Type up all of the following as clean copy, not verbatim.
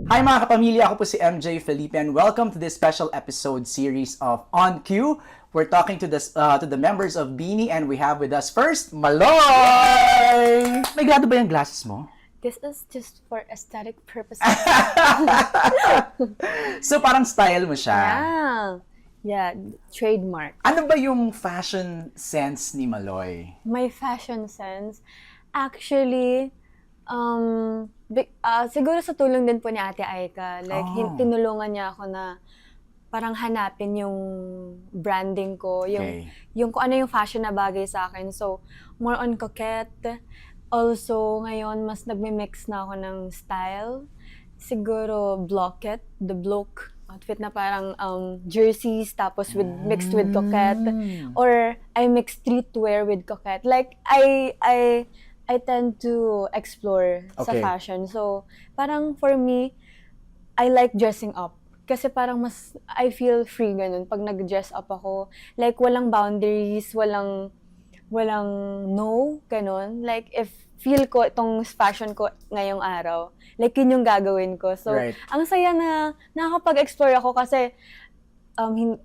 Hi mga kapamilya, ako po si MJ Felipe and welcome to this special episode series of On Cue. We're talking to the members of Beanie and we have with us first, Maloy! May grado ba yung glasses mo? This is just for aesthetic purposes. So parang style mo siya. Yeah, trademark. Ano ba yung fashion sense ni Maloy? My fashion sense, actually, siguro sa tulong din po ni Ate Aika. Like, tinulungan niya ako na parang hanapin yung branding ko, yung kung ano yung fashion na bagay sa akin. So, more on coquette. Also, ngayon, mas nagme-mix na ako ng style. Siguro, blocket, the bloke outfit na parang jerseys tapos mixed with coquette. Or, I mix streetwear with coquette. Like, I tend to explore sa fashion. So, parang for me, I like dressing up. Kasi parang mas, I feel free ganun pag nag-dress up ako. Like, walang boundaries, walang no, ganun. Like, if feel ko itong fashion ko ngayong araw, like, yun yung gagawin ko. So, ang saya na nakakapag-explore ako kasi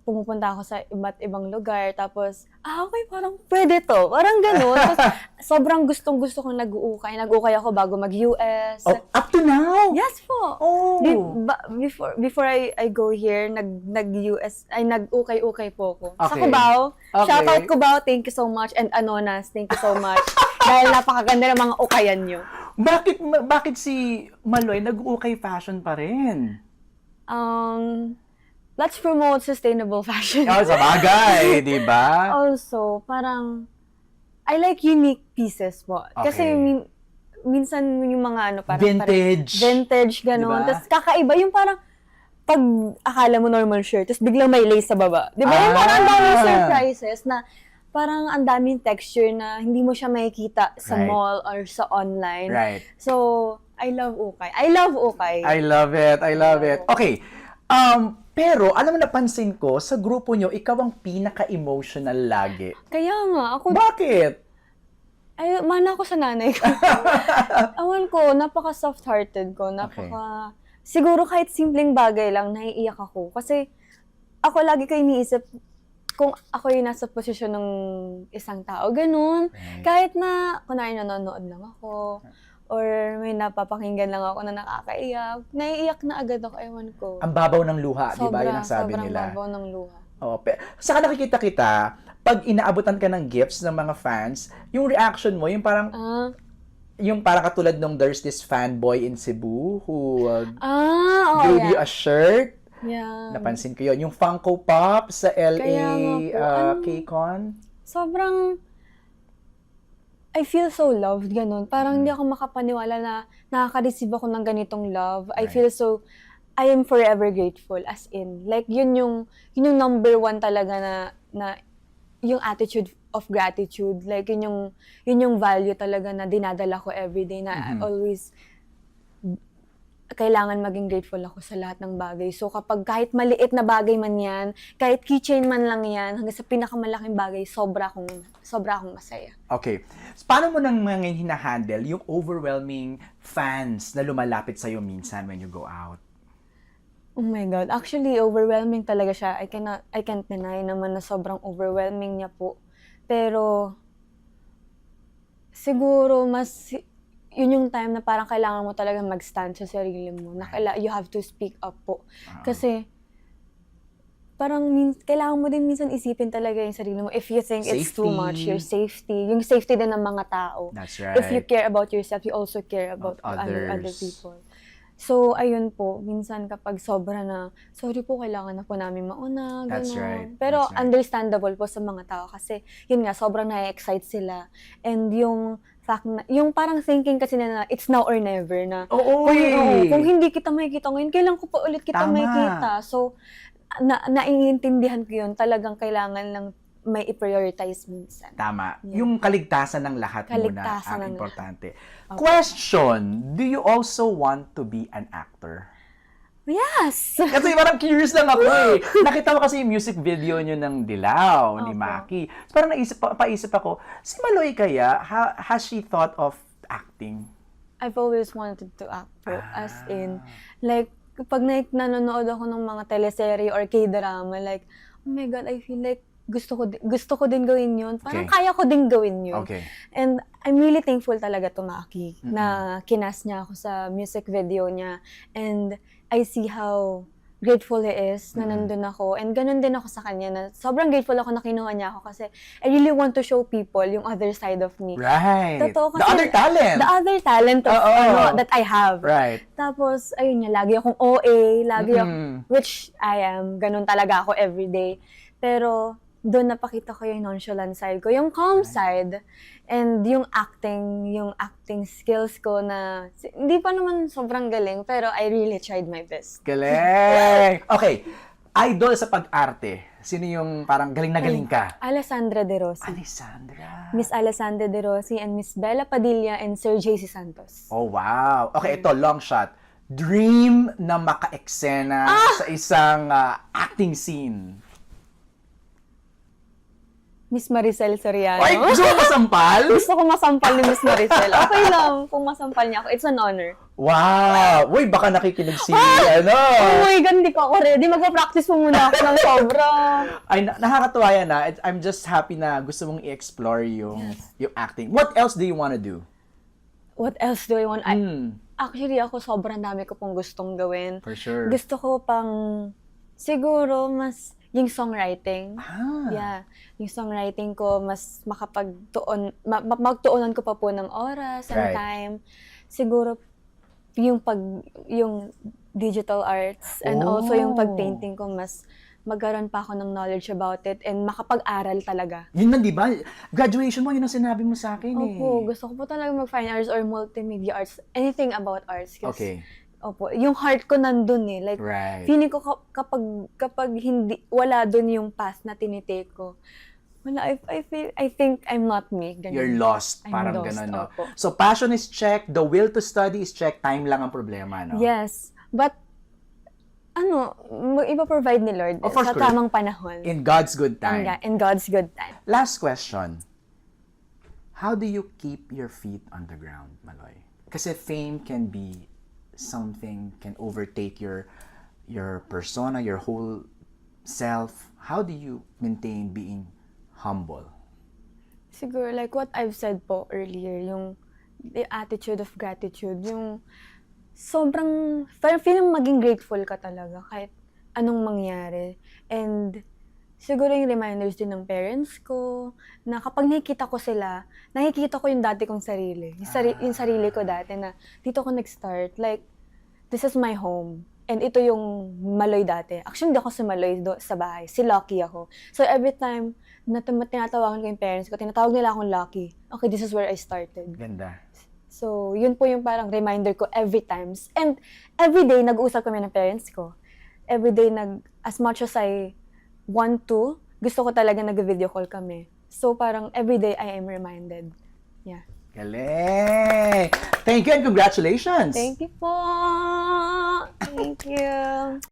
pumupunta ako sa iba't ibang lugar, tapos, okay, parang pwede to. Parang gano'n. Tapos, sobrang gustong-gusto kong nag-uukay. Nag-uukay ako bago mag-US. Oh, up to now? Yes po. Oh. Before I go here, nag-US, ay nag-ukay-ukay po ako. Okay. Sa Cubao. Okay. Shoutout Cubao, thank you so much. And Anonas, thank you so much. Dahil napakaganda ng mga ukayan nyo. Bakit si Maloy nag-ukay fashion pa rin? Let's promote sustainable fashion. Oh, sa bagay, di ba? Also, parang, I like unique pieces po. Okay. Kasi minsan yung mga parang vintage, gano'n. Diba? Tapos kakaiba yung parang, pag akala mo normal shirt, tapos biglang may lace sa baba. Di ba? Yung parang ang daming surprises na parang ang daming texture na hindi mo siya makikita sa mall or sa online. Right. So, I love ukay. I love ukay. I love it. Okay. Pero, alam mo, napansin ko, sa grupo nyo, ikaw ang pinaka-emotional lagi. Kaya nga, ako... Bakit? Ay, mana ako sa nanay ko. Awan ko, napaka-soft-hearted ko, Siguro kahit simpleng bagay lang, naiiyak ako. Kasi, ako lagi ko iniisip, kung ako yung nasa posisyon ng isang tao, ganun. Kahit na, kunwari nanonood lang ako, or may napapakinggan lang ako na nakakaiyak, naiiyak na agad ako, ewan ko. Ang babaw ng luha, di ba? Yun ang sabi sobrang nila. babaw ng luha. Saka nakikita kita, pag inaabutan ka ng gifts ng mga fans, yung reaction mo, yung parang, yung parang katulad nung there's this fanboy in Cebu who gave you a shirt. Yeah. Napansin ko yun. Yung Funko Pop sa LA K-Con. Sobrang, I feel so loved, ganun. Parang hindi ako makapaniwala na nakaka-receive ako ng ganitong love. I am forever grateful, as in. Like, yun yung number one talaga na yung attitude of gratitude. Like, yun yung value talaga na dinadala ko everyday, na always kailangan maging grateful ako sa lahat ng bagay. So, kahit maliit na bagay man yan, kahit keychain man lang yan, hanggang sa pinakamalaking bagay, sobra akong masaya. Okay. Paano mo nang mga hinahandle yung overwhelming fans na lumalapit sa'yo minsan when you go out? Oh my God. Actually, overwhelming talaga siya. I can't deny naman na sobrang overwhelming niya po. Pero, siguro yun yung time na parang kailangan mo talaga mag-stand sa sarili mo. You have to speak up po. Kasi, parang kailangan mo din minsan isipin talaga yung sarili mo. If you think it's too much, your safety. Yung safety din ng mga tao. That's right. If you care about yourself, you also care about other people. So, ayun po, minsan kapag sobra na, sorry po, kailangan na po namin mauna, gano'n. That's right. Pero understandable po sa mga tao kasi, yun nga, sobrang na-excite sila. And yung fact na, yung parang thinking kasi na it's now or never na, kung hindi kita makikita ngayon, kailan ko pa ulit kita makikita. So, naiintindihan ko yun, talagang kailangan lang may i-prioritize minsan. Tama. Yeah. Yung kaligtasan ng lahat muna ang importante. Okay. Question, do you also want to be an actor? Yes! Kasi parang curious lang ako eh. Nakita ko kasi yung music video nyo ng Dilaw ni Maki. So parang paisip ako, si Maloy kaya, has she thought of acting? I've always wanted to act po. As in, like, kapag nanonood ako ng mga teleserye or K-drama, like, oh my God, I feel like gusto ko din gawin yun. Parang kaya ko din gawin yun. Okay. And I'm really thankful talaga to Maki na kinas niya ako sa music video niya. And I see how grateful he is na nandun ako. And ganun din ako sa kanya na sobrang grateful ako na kinuha niya ako kasi I really want to show people yung other side of me. Right. Totoo, The other talent. The other talent of, that I have. Right. Tapos, ayun niya, lagi akong OA, lagi ako, which I am, ganun talaga ako everyday. Pero, doon napakita ko yung nonchalant side ko, yung calm side, and yung acting skills ko na, hindi pa naman sobrang galing, pero I really tried my best. Galing! Okay, idol sa pag-arte. Sino yung parang galing na galing ka? Alessandra De Rossi. Alessandra. Miss Alessandra De Rossi and Miss Bella Padilla and Sir JC Santos. Oh, wow. Okay, ito, long shot. Dream na maka-eksena sa isang acting scene. Miss Maricel Soriano. Ay, gusto mo masampal? Gusto ko masampal ni Miss Maricel. Okay lang kung masampal niya ako. It's an honor. Wow! Uy, baka nakikinig si, Oh my God, hindi pa ako ready. Magpa-practice mo muna ako ng sobra. Ay, nakakatuwa yan na. I'm just happy na gusto mong i-explore yung acting. What else do you wanna do? What else do I want? Actually, ako sobrang dami ko pong gustong gawin. For sure. Gusto ko pang, siguro, mas yung songwriting. Yeah. Yung songwriting ko, mas magtuunan ko pa po ng oras and time. Siguro, yung digital arts and also yung pag-painting ko, mas magkaroon pa ako ng knowledge about it and makapag-aral talaga. Yun man, di ba? Graduation mo, yun ang sinabi mo sa akin eh. Opo, gusto ko po talaga mag-fine arts or multimedia arts. Anything about arts. Okay. Opo, yung heart ko nandun eh. Like, feeling ko kapag hindi, wala dun yung path na tinitake ko, wala, I think I'm not me. Ganun. You're lost, parang gano'n, no? So, passion is check, the will to study is check, time lang ang problema, no? Yes, but, ipa-provide ni Lord sa tamang panahon. In God's good time. In God's good time. Last question. How do you keep your feet on the ground, Maloy? Kasi fame can be something, can overtake your persona, your whole self. How do you maintain being humble? Siguro, like what I've said po earlier, yung the attitude of gratitude, yung sobrang, feeling maging grateful ka talaga kahit anong mangyari. And siguro yung reminders din ng parents ko, na kapag nakikita ko sila, nakikita ko yung dati kong sarili. Yung sarili ko dati na dito ko nag-start. Like, this is my home. And ito yung Maloy dati. Actually, hindi ako si Maloy sa bahay. Si Lucky ako. So, every time na tinatawagan ko yung parents ko, tinatawag nila akong Lucky. Okay, this is where I started. Ganda. So, yun po yung parang reminder ko every times. And every day, nag-uusap kami ng parents ko. Every day, as much as I want to, gusto ko talaga nag-video call kami. So, parang every day, I am reminded. Yeah. Galing! Thank you and congratulations! Thank you po! Thank you!